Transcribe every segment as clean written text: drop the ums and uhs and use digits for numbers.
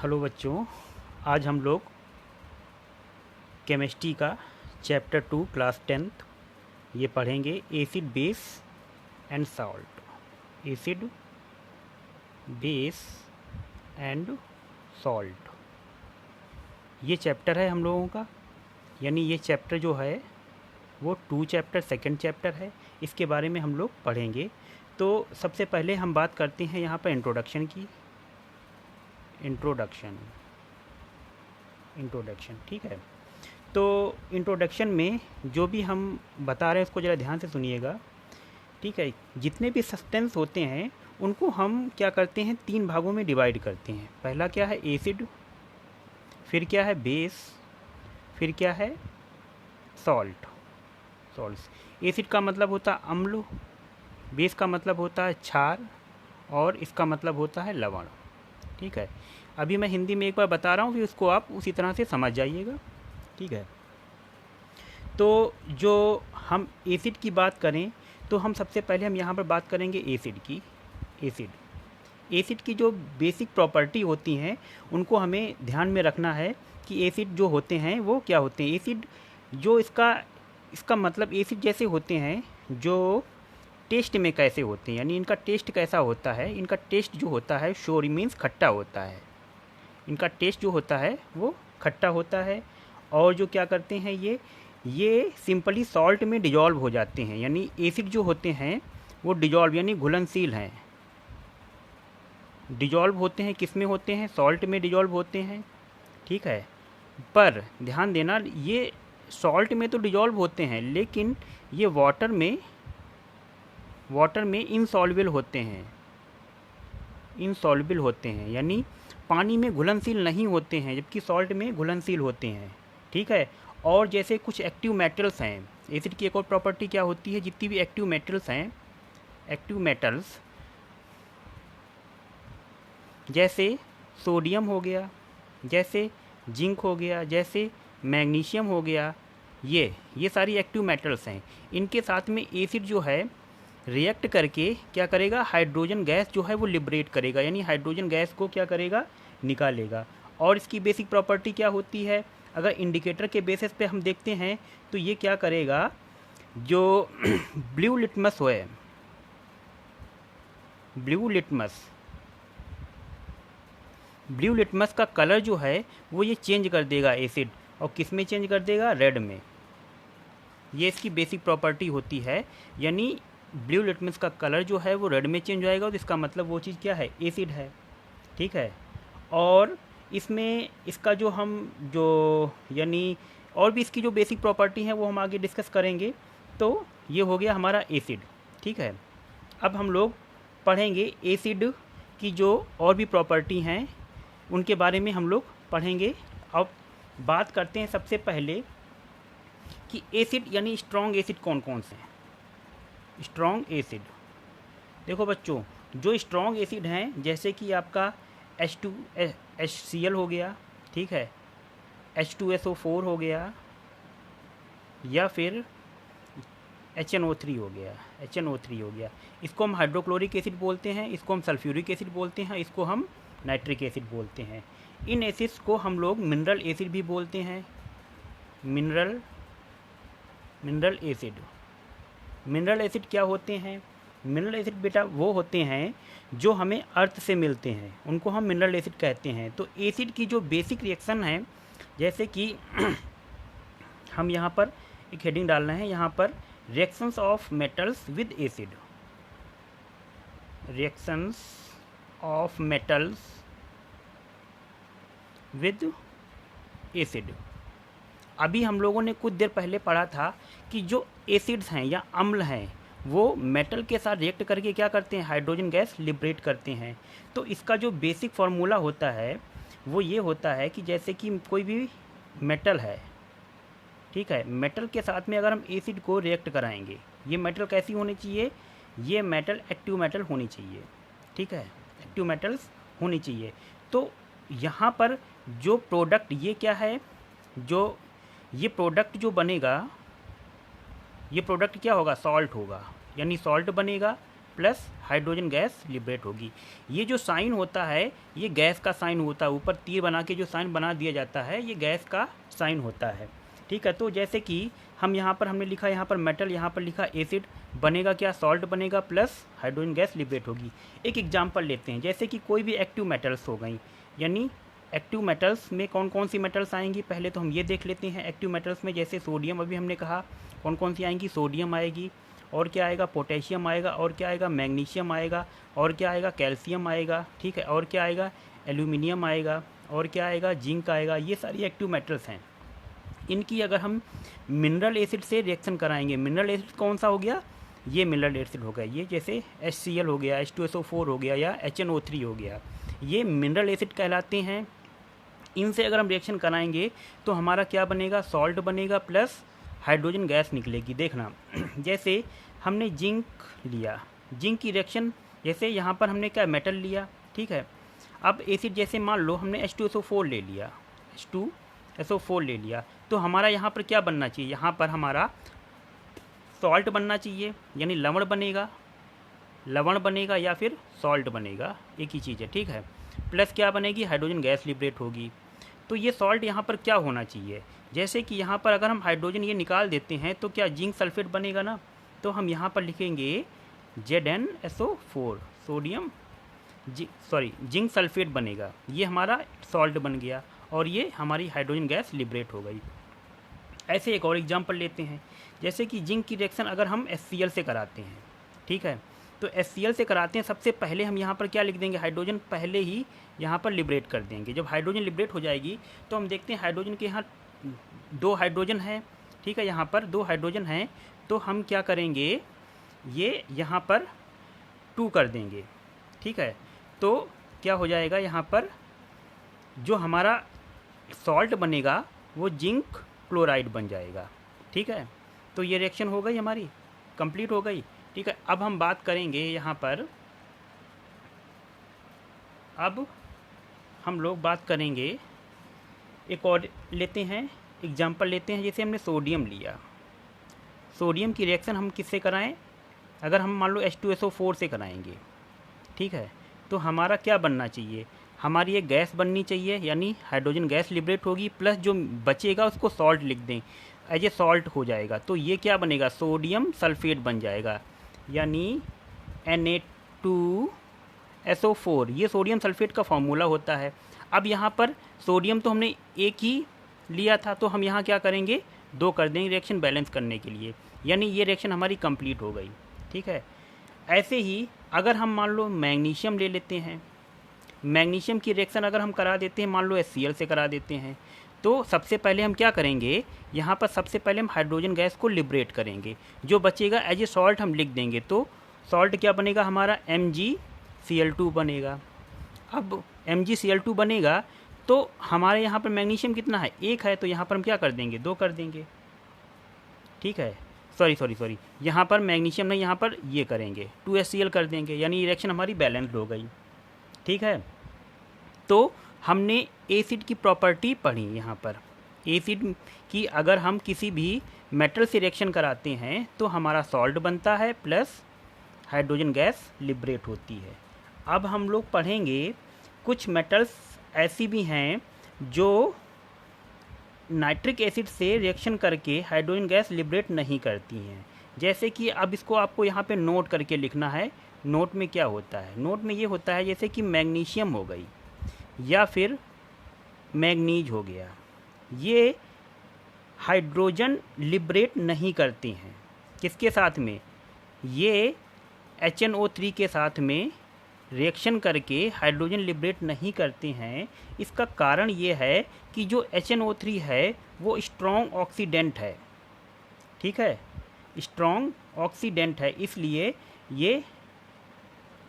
Hello बच्चों, आज हम लोग केमिस्ट्री का चैप्टर 2 क्लास 10th ये पढ़ेंगे। Acid base and salt. Acid base and salt ये चैप्टर है हम लोगों का। यानी ये चैप्टर जो है वो 2 चैप्टर सेकंड चैप्टर है। इसके बारे में हम लोग पढ़ेंगे। तो सबसे पहले हम बात करते हैं यहाँ पर इंट्रोडक्शन की। इंट्रोडक्शन ठीक है। तो इंट्रोडक्शन में जो भी हम बता रहे हैं उसको ज़रा ध्यान से सुनिएगा, ठीक है। जितने भी सब्सटेंस होते हैं उनको हम क्या करते हैं, 3 भागों में डिवाइड करते हैं। पहला क्या है, एसिड, फिर क्या है बेस, फिर क्या है सॉल्ट्स। एसिड का मतलब होता है अम्ल, बेस का मतलब होता है क्षार, और इसका मतलब होता है लवण, ठीक है। अभी मैं हिंदी में एक बार बता रहा हूँ, फिर उसको आप उसी तरह से समझ जाइएगा, ठीक है। तो जो हम एसिड की बात करें तो हम सबसे पहले हम यहाँ पर बात करेंगे एसिड की। एसिड की जो बेसिक प्रॉपर्टी होती हैं उनको हमें ध्यान में रखना है कि एसिड जो होते हैं वो क्या होते हैं। एसिड जो इसका मतलब एसिड जैसे होते हैं जो टेस्ट में कैसे होते हैं, यानी इनका टेस्ट कैसा होता है। इनका टेस्ट जो होता है शोर मीन्स खट्टा होता है। इनका टेस्ट जो होता है वो खट्टा होता है। और जो क्या करते हैं ये सिंपली सॉल्ट में डिजॉल्व हो जाते हैं। यानी एसिड जो होते हैं वो डिजॉल्व यानी घुलनशील हैं। डिजॉल्व होते हैं किस में होते हैं, सॉल्ट में डिजॉल्व होते हैं, ठीक है। पर ध्यान देना, ये सॉल्ट में तो डिजॉल्व होते हैं लेकिन ये वाटर में इनसॉल्युबल होते हैं, यानी पानी में घुलनशील नहीं होते हैं, जबकि सॉल्ट में घुलनशील होते हैं, ठीक है। और जैसे कुछ एक्टिव मेटल्स हैं, एसिड की एक और प्रॉपर्टी क्या होती है, जितनी भी एक्टिव मेटल्स हैं, एक्टिव मेटल्स जैसे सोडियम हो गया, जैसे जिंक हो गया, जैसे मैग्नीशियम हो गया, ये सारी एक्टिव मेटल्स हैं। इनके साथ में एसिड जो है रिएक्ट करके क्या करेगा, हाइड्रोजन गैस जो है वो लिबरेट करेगा, यानी हाइड्रोजन गैस को क्या करेगा, निकालेगा। और इसकी बेसिक प्रॉपर्टी क्या होती है, अगर इंडिकेटर के बेसिस पे हम देखते हैं तो ये क्या करेगा, जो ब्लू लिटमस का कलर जो है वो ये चेंज कर देगा एसिड, और किस में चेंज कर देगा, रेड में। ये इसकी बेसिक प्रॉपर्टी होती है। यानी ब्लू लिटमस का कलर जो है वो रेड में चेंज हो जाएगा, तो इसका मतलब वो चीज़ क्या है, एसिड है, ठीक है। और इसमें इसका यानी और भी इसकी जो बेसिक प्रॉपर्टी है वो हम आगे डिस्कस करेंगे। तो ये हो गया हमारा एसिड, ठीक है। अब हम लोग पढ़ेंगे एसिड की जो और भी प्रॉपर्टी हैं उनके बारे में हम लोग पढ़ेंगे। अब बात करते हैं सबसे पहले कि एसिड यानी स्ट्रॉन्ग एसिड कौन कौन से हैं। स्ट्रॉन्ग एसिड देखो बच्चों, जो स्ट्रॉन्ग एसिड हैं जैसे कि आपका HCl हो गया, ठीक है, H2SO4 हो गया, या फिर HNO3 हो गया। इसको हम हाइड्रोक्लोरिक एसिड बोलते हैं, इसको हम सल्फ्यूरिक एसिड बोलते हैं, इसको हम नाइट्रिक एसिड बोलते हैं। इन एसिड्स को हम लोग मिनरल एसिड भी बोलते हैं। मिनरल एसिड क्या होते हैं, मिनरल एसिड बेटा वो होते हैं जो हमें अर्थ से मिलते हैं, उनको हम मिनरल एसिड कहते हैं। तो एसिड की जो बेसिक रिएक्शन है, जैसे कि हम यहाँ पर एक हेडिंग डालना है, यहाँ पर reactions of metals with acid. Reactions of metals with acid. अभी हम लोगों ने कुछ देर पहले पढ़ा था कि जो एसिड्स हैं या अम्ल हैं वो मेटल के साथ रिएक्ट करके क्या करते हैं, हाइड्रोजन गैस लिबरेट करते हैं। तो इसका जो बेसिक फार्मूला होता है वो ये होता है कि जैसे कि कोई भी मेटल है, ठीक है, मेटल के साथ में अगर हम एसिड को रिएक्ट कराएंगे, ये मेटल कैसी होनी चाहिए, ये मेटल एक्टिव मेटल होनी चाहिए, ठीक है, एक्टिव मेटल्स होनी चाहिए। तो यहाँ पर जो प्रोडक्ट ये क्या है, जो ये प्रोडक्ट जो बनेगा, ये प्रोडक्ट क्या होगा, सॉल्ट होगा, यानी सॉल्ट बनेगा। प्लस हाइड्रोजन गैस लिबरेट होगी। ये जो साइन होता है ये गैस का साइन होता है, ऊपर तीर बना के जो साइन बना दिया जाता है ये गैस का साइन होता है। ठीक है, तो जैसे कि हम यहाँ पर हमने लिखा यहाँ पर मेटल, यहाँ पर लिखा एसिड, बनेगा क्या, सॉल्ट बनेगा प्लस हाइड्रोजन गैस लिबरेट होगी। एक एग्जांपल लेते हैं, जैसे कि कोई भी एक्टिव मेटल्स हो गई, यानी एक्टिव मेटल्स में कौन कौन सी मेटल्स आएंगी, पहले तो हम ये देख लेते हैं। एक्टिव मेटल्स में जैसे सोडियम, अभी हमने कहा कौन कौन सी आएंगी, सोडियम आएगी, और क्या आएगा, पोटेशियम आएगा, और क्या आएगा, मैग्नीशियम आएगा, और क्या आएगा, कैल्शियम आएगा। ठीक है, और क्या आएगा, एल्यूमिनियम आएगा, और क्या आएगा, जिंक आएगा। ये सारी एक्टिव मेटल्स हैं। इनकी अगर हम मिनरल एसिड से रिएक्शन कराएंगे, मिनरल एसिड कौन सा हो गया, ये मिनरल एसिड हो गया, ये जैसे HCl हो गया, H2SO4 हो गया, या HNO3 हो गया, ये मिनरल एसिड कहलाते हैं। इनसे अगर हम रिएक्शन कराएंगे तो हमारा क्या बनेगा, सॉल्ट बनेगा प्लस हाइड्रोजन गैस निकलेगी। देखना, जैसे हमने जिंक लिया, जिंक की रिएक्शन, जैसे यहाँ पर हमने क्या मेटल लिया, ठीक है, अब एसिड जैसे मान लो हमने H2SO4 ले लिया, H2SO4 ले लिया, तो हमारा यहाँ पर क्या बनना चाहिए, यहाँ पर हमारा सॉल्ट बनना चाहिए, यानी लवण बनेगा, लवण बनेगा या फिर सॉल्ट बनेगा, एक ही चीज़ है। ठीक है, प्लस क्या बनेगी, हाइड्रोजन गैस लिबरेट होगी। तो ये सॉल्ट यहाँ पर क्या होना चाहिए, जैसे कि यहाँ पर अगर हम हाइड्रोजन ये निकाल देते हैं तो क्या जिंक सल्फेट बनेगा ना, तो हम यहाँ पर लिखेंगे ZnSO4, सोडियम जिंक सल्फेट बनेगा, ये हमारा सॉल्ट बन गया और ये हमारी हाइड्रोजन गैस लिबरेट हो गई। ऐसे एक और एग्जांपल लेते हैं, जैसे कि जिंक की रिएक्शन अगर हम HCl से कराते हैं, ठीक है, तो HCl से कराते हैं, सबसे पहले हम यहाँ पर क्या लिख देंगे, हाइड्रोजन पहले ही यहाँ पर लिबरेट कर देंगे। जब हाइड्रोजन लिबरेट हो जाएगी तो हम देखते हैं हाइड्रोजन के यहाँ 2 हाइड्रोजन हैं, ठीक है, यहाँ पर 2 हाइड्रोजन हैं, तो हम क्या करेंगे, ये यहाँ पर 2 कर देंगे। ठीक है, तो क्या हो जाएगा, यहाँ पर जो हमारा सॉल्ट बनेगा वो जिंक क्लोराइड बन जाएगा। ठीक है, तो ये रिएक्शन हो गई हमारी, कंप्लीट हो गई। ठीक है, अब हम बात करेंगे यहाँ पर, अब हम लोग बात करेंगे, एक और लेते हैं एग्जांपल लेते हैं, जैसे हमने सोडियम लिया, सोडियम की रिएक्शन हम किससे कराएं, अगर हम मान लो H2SO4 से कराएंगे, ठीक है, तो हमारा क्या बनना चाहिए, हमारी एक गैस बननी चाहिए, यानी हाइड्रोजन गैस लिबरेट होगी, प्लस जो बचेगा उसको सॉल्ट लिख दें, एज ए सॉल्ट हो जाएगा, तो ये क्या बनेगा, सोडियम सल्फेट बन जाएगा, यानी Na2SO4, ये सोडियम सल्फेट का फॉर्मूला होता है। अब यहाँ पर सोडियम तो हमने एक ही लिया था, तो हम यहाँ क्या करेंगे, 2 कर देंगे रिएक्शन बैलेंस करने के लिए, यानी ये रिएक्शन हमारी कंप्लीट हो गई। ठीक है, ऐसे ही अगर हम मान लो मैग्नीशियम ले लेते हैं, मैग्नीशियम की रिएक्शन अगर हम करा देते हैं, मान लो HCl से करा देते हैं, तो सबसे पहले हम क्या करेंगे, यहाँ पर सबसे पहले हम हाइड्रोजन गैस को लिबरेट करेंगे, जो बचेगा एज ए सॉल्ट हम लिख देंगे, तो सॉल्ट क्या बनेगा हमारा, MgCl2 बनेगा। अब MgCl2 बनेगा तो हमारे यहाँ पर मैग्नीशियम कितना है, 1 है, तो यहाँ पर हम क्या कर देंगे, 2 कर देंगे। ठीक है, सॉरी, यहाँ पर मैग्नीशियम नहीं, यहाँ पर ये करेंगे, 2HCl कर देंगे, यानी रिएक्शन हमारी बैलेंस्ड हो गई। ठीक है, तो हमने एसिड की प्रॉपर्टी पढ़ी। यहाँ पर एसिड की अगर हम किसी भी मेटल से रिएक्शन कराते हैं तो हमारा सॉल्ट बनता है प्लस हाइड्रोजन गैस लिबरेट होती है। अब हम लोग पढ़ेंगे कुछ मेटल्स ऐसी भी हैं जो नाइट्रिक एसिड से रिएक्शन करके हाइड्रोजन गैस लिबरेट नहीं करती हैं, जैसे कि अब इसको आपको यहाँ पे नोट करके लिखना है। नोट में क्या होता है, नोट में ये होता है जैसे कि मैग्नीशियम हो गई या फिर मैग्नीज हो गया, ये हाइड्रोजन लिबरेट नहीं करती हैं, किसके साथ में, ये HNO3 के साथ में रिएक्शन करके हाइड्रोजन लिबरेट नहीं करते हैं। इसका कारण ये है कि जो HNO3 है वो स्ट्रॉन्ग ऑक्सीडेंट है। ठीक है, स्ट्रॉन्ग ऑक्सीडेंट है, इसलिए ये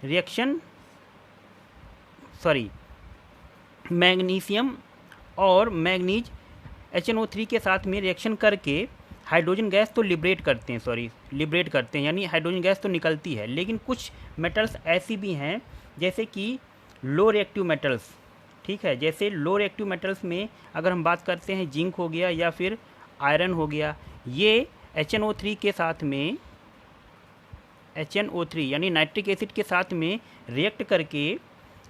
रिएक्शन मैग्नीशियम और मैग्नीज HNO3 के साथ में रिएक्शन करके हाइड्रोजन गैस तो लिबरेट करते हैं, यानी हाइड्रोजन गैस तो निकलती है। लेकिन कुछ मेटल्स ऐसी भी हैं जैसे कि लो रिएक्टिव मेटल्स, ठीक है, जैसे लो रिएक्टिव मेटल्स में अगर हम बात करते हैं जिंक हो गया या फिर आयरन हो गया, ये HNO3 के साथ में HNO3 यानी नाइट्रिक एसिड के साथ में रिएक्ट करके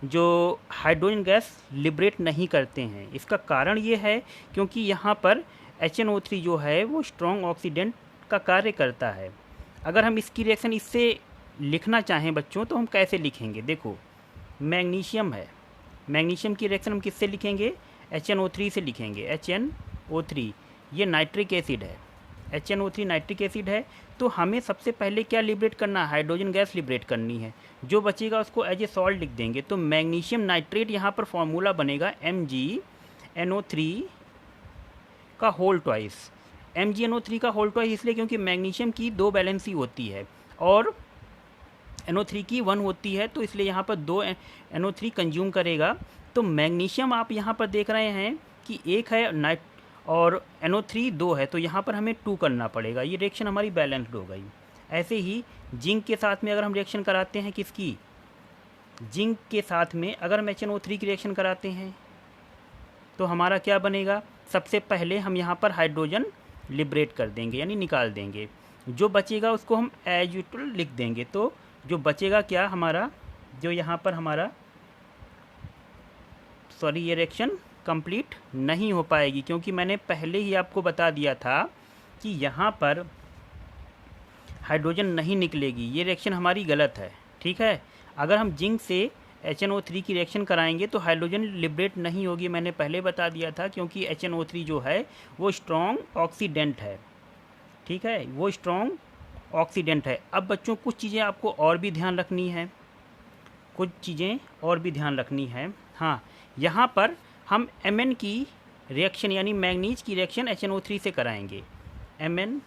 जो हाइड्रोजन गैस लिबरेट नहीं करते हैं। इसका कारण ये है क्योंकि यहाँ पर HNO3 जो है वो स्ट्रॉन्ग ऑक्सीडेंट का कार्य करता है। अगर हम इसकी रिएक्शन इससे लिखना चाहें बच्चों तो हम कैसे लिखेंगे? देखो, मैग्नीशियम है, मैग्नीशियम की रिएक्शन हम किससे लिखेंगे? HNO3 से लिखेंगे। HNO3 ये नाइट्रिक एसिड है, HNO3 नाइट्रिक एसिड है। तो हमें सबसे पहले क्या लिबरेट करना है? हाइड्रोजन गैस लिबरेट करनी है। जो बचेगा उसको एज ए सॉल्ट लिख देंगे। तो मैग्नीशियम नाइट्रेट यहाँ पर फॉर्मूला बनेगा MgNO3 का होल ट्वाइस। MgNO3 का होल ट्वाइस इसलिए क्योंकि मैग्नीशियम की 2 वैलेंसी होती है और NO3 की 1 होती है, तो इसलिए यहाँ पर 2 NO3 कंज्यूम करेगा। तो मैग्नीशियम आप यहाँ पर देख रहे हैं कि 1 है नाइट और NO3 2 है, तो यहाँ पर हमें 2 करना पड़ेगा। ये रिएक्शन हमारी बैलेंस्ड हो गई। ऐसे ही जिंक के साथ में अगर हम रिएक्शन कराते हैं, किसकी? जिंक के साथ में अगर हम HNO3 की रिएक्शन कराते हैं तो हमारा क्या बनेगा? सबसे पहले हम यहाँ पर हाइड्रोजन लिबरेट कर देंगे यानी निकाल देंगे। जो बचेगा उसको हम एज यूजुअल लिख देंगे। तो जो बचेगा क्या हमारा, जो यहाँ पर हमारा ये रिएक्शन कंप्लीट नहीं हो पाएगी क्योंकि मैंने पहले ही आपको बता दिया था कि यहाँ पर हाइड्रोजन नहीं निकलेगी। ये रिएक्शन हमारी गलत है, ठीक है। अगर हम जिंक से HNO3 की रिएक्शन कराएंगे तो हाइड्रोजन लिबरेट नहीं होगी, मैंने पहले बता दिया था, क्योंकि HNO3 जो है वो स्ट्रॉन्ग ऑक्सीडेंट है, ठीक है, वो स्ट्रॉन्ग ऑक्सीडेंट है। अब बच्चों कुछ चीज़ें आपको और भी ध्यान रखनी है, कुछ चीज़ें और भी ध्यान रखनी है। हाँ, यहाँ पर हम Mn की रिएक्शन यानी मैंगनीज की रिएक्शन HNO3 से कराएंगे। Mn,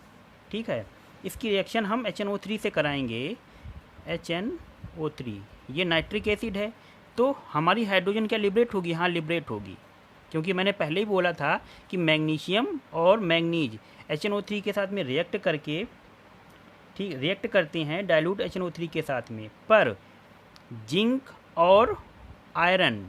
ठीक है, इसकी रिएक्शन हम HNO3 से कराएंगे। HNO3 ये नाइट्रिक एसिड है, तो हमारी हाइड्रोजन क्या लिबरेट होगी? हाँ, लिबरेट होगी, क्योंकि मैंने पहले ही बोला था कि मैग्नीशियम और मैंगनीज HNO3 के साथ में रिएक्ट करके, ठीक, रिएक्ट करते हैं डाइल्यूट HNO3 के साथ में। पर जिंक और आयरन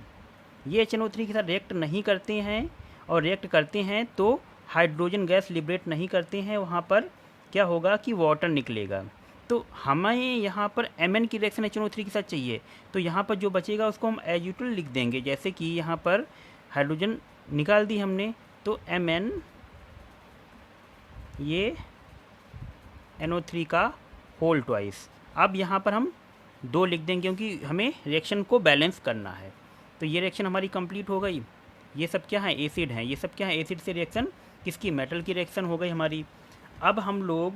ये HNO3 के साथ रिएक्ट नहीं करते हैं, और रिएक्ट करते हैं तो हाइड्रोजन गैस लिबरेट नहीं करते हैं। वहाँ पर क्या होगा कि वाटर निकलेगा। तो हमें यहाँ पर Mn की रिएक्शन HNO3 के साथ चाहिए, तो यहाँ पर जो बचेगा उसको हम एज यूजुअल लिख देंगे। जैसे कि यहाँ पर हाइड्रोजन निकाल दी हमने, तो Mn ये NO3 का होल ट्वाइस। अब यहाँ पर हम 2 लिख देंगे क्योंकि हमें रिएक्शन को बैलेंस करना है। तो ये रिएक्शन हमारी कंप्लीट हो गई। ये सब क्या है? एसिड हैं। ये सब क्या है? एसिड से रिएक्शन किसकी? मेटल की रिएक्शन हो गई हमारी। अब हम लोग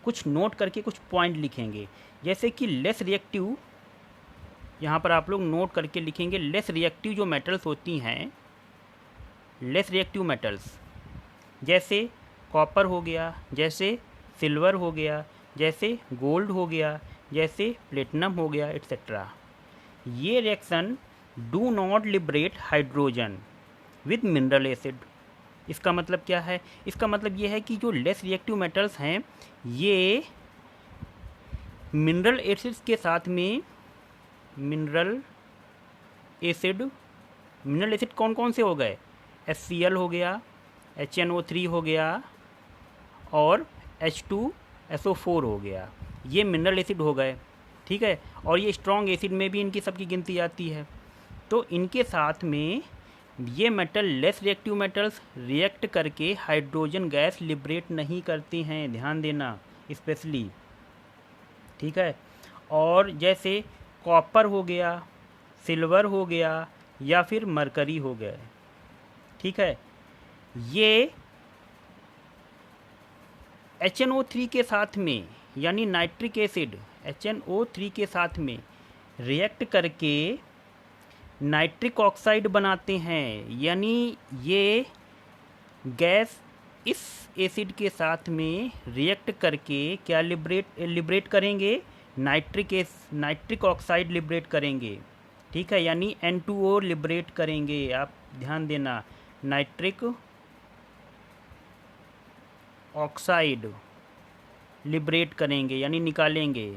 कुछ नोट करके कुछ पॉइंट लिखेंगे, जैसे कि लेस रिएक्टिव, यहाँ पर आप लोग नोट करके लिखेंगे लेस रिएक्टिव जो मेटल्स होती हैं, लेस रिएक्टिव मेटल्स जैसे कॉपर हो गया, जैसे सिल्वर हो गया, जैसे गोल्ड हो गया, जैसे प्लेटिनम हो गया, एट्सेट्रा। ये reaction do not liberate hydrogen with mineral acid. इसका मतलब क्या है? इसका मतलब ये है कि जो लेस रिएक्टिव मेटल्स हैं ये मिनरल एसिड्स के साथ में, मिनरल एसिड कौन कौन से हो गए? HCl हो गया, HNO3 हो गया और H2SO4 हो गया। ये मिनरल एसिड हो गए, ठीक है, और ये स्ट्रॉन्ग एसिड में भी इनकी सबकी गिनती आती है। तो इनके साथ में ये metal less reactive metals react करके हाइड्रोजन गैस लिबरेट नहीं करते हैं, ध्यान देना स्पेशली, ठीक है। और जैसे कॉपर हो गया, सिल्वर हो गया या फिर मरकरी हो गया, ठीक है, ये HNO3 के साथ में यानी नाइट्रिक एसिड HNO3 के साथ में रिएक्ट करके नाइट्रिक ऑक्साइड बनाते हैं। यानी ये गैस इस एसिड के साथ में रिएक्ट करके क्या लिबरेट करेंगे? नाइट्रिक ऑक्साइड लिबरेट करेंगे, ठीक है, यानी N2O लिबरेट करेंगे। आप ध्यान देना, नाइट्रिक ऑक्साइड लिबरेट करेंगे यानी निकालेंगे,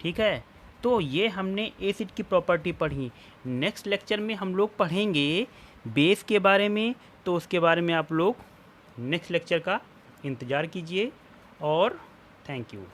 ठीक है। तो ये हमने एसिड की प्रॉपर्टी पढ़ी। नेक्स्ट लेक्चर में हम लोग पढ़ेंगे बेस के बारे में, तो उसके बारे में आप लोग नेक्स्ट लेक्चर का इंतज़ार कीजिए और थैंक यू।